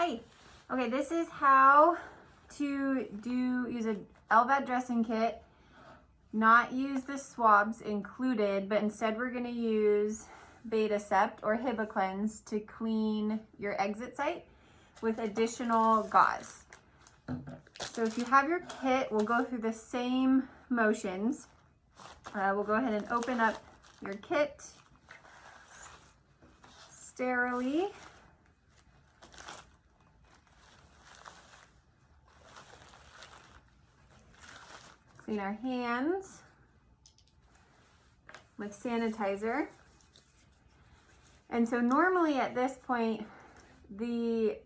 Hi. Okay, this is how to use a LVAD dressing kit, not use the swabs included, but instead we're gonna use betasept or HIBA to clean your exit site with additional gauze. So if you have your kit, we'll go through the same motions. We'll go ahead and open up your kit sterilely. Clean our hands with sanitizer. And so normally at this point, the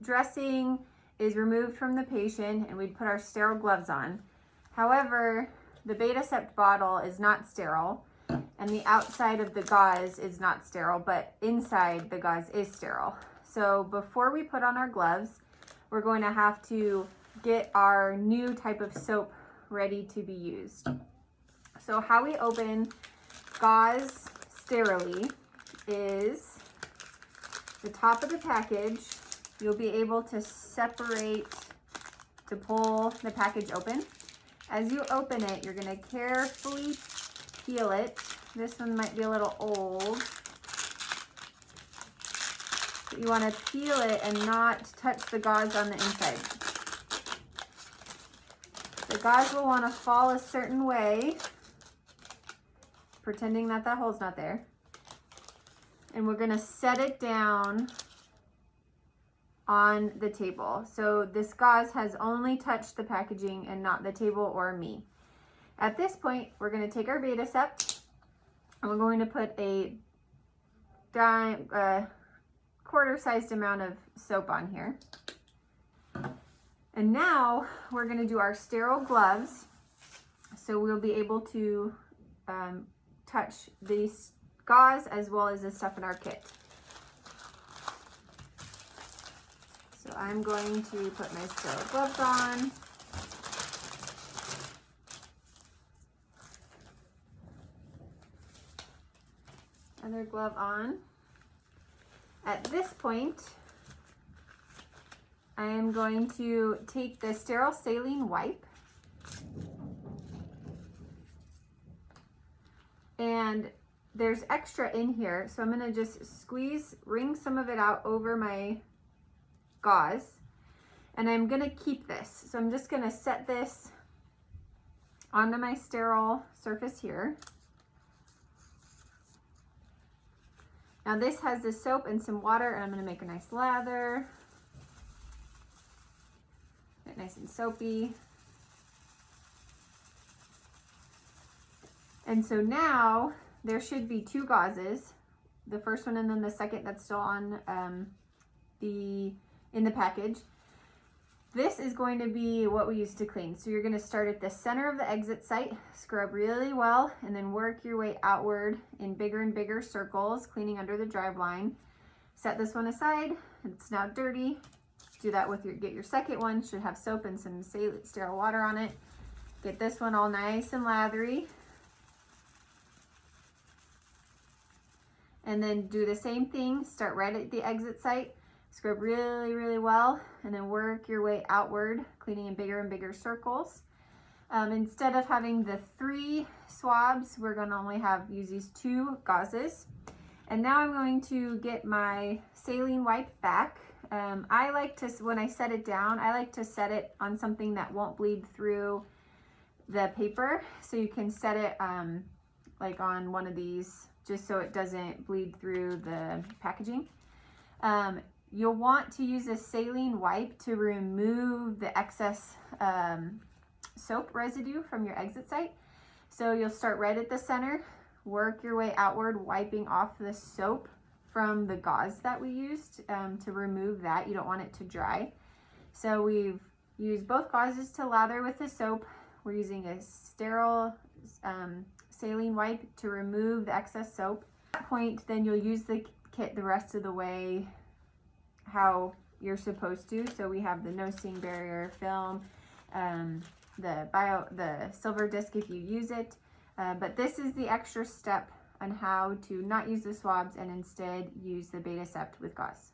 dressing is removed from the patient and we'd put our sterile gloves on. However, the betasept bottle is not sterile and the outside of the gauze is not sterile, but inside the gauze is sterile. So before we put on our gloves, we're going to have to get our new type of soap ready to be used. So how we open gauze sterilely is the top of the package. You'll be able to pull the package open. As you open it, you're gonna carefully peel it. This one might be a little old. But you wanna peel it and not touch the gauze on the inside. The gauze will wanna fall a certain way, pretending that hole's not there. And we're gonna set it down on the table. So this gauze has only touched the packaging and not the table or me. At this point, we're gonna take our betasept and we're going to put a quarter-sized amount of soap on here. And now we're gonna do our sterile gloves. So we'll be able to touch these gauze as well as the stuff in our kit. So I'm going to put my sterile gloves on. Other glove on. At this point, I am going to take the sterile saline wipe and there's extra in here, so I'm gonna just wring some of it out over my gauze, and I'm gonna keep this. So I'm just gonna set this onto my sterile surface here. Now this has the soap and some water, and I'm gonna make a nice lather. Get nice and soapy. And so now there should be two gauzes, the first one and then the second that's still on in the package. This is going to be what we use to clean. So you're gonna start at the center of the exit site, scrub really well, and then work your way outward in bigger and bigger circles, cleaning under the drive line. Set this one aside, it's now dirty. Do that with get your second one, should have soap and some sterile water on it. Get this one all nice and lathery. And then do the same thing, start right at the exit site, scrub really, really well, and then work your way outward, cleaning in bigger and bigger circles. Instead of having the 3 swabs, we're gonna only use these 2 gauzes. And now I'm going to get my saline wipe back. I like to, when I set it down, I like to set it on something that won't bleed through the paper. So you can set it like on one of these, just so it doesn't bleed through the packaging. You'll want to use a saline wipe to remove the excess soap residue from your exit site. So you'll start right at the center, work your way outward, wiping off the soap from the gauze that we used to remove that. You don't want it to dry. So we've used both gauzes to lather with the soap. We're using a sterile saline wipe to remove the excess soap. At that point, then you'll use the kit the rest of the way how you're supposed to. So we have the no sting barrier film, the silver disc if you use it, but this is the extra step on how to not use the swabs and instead use the betasept with gauze.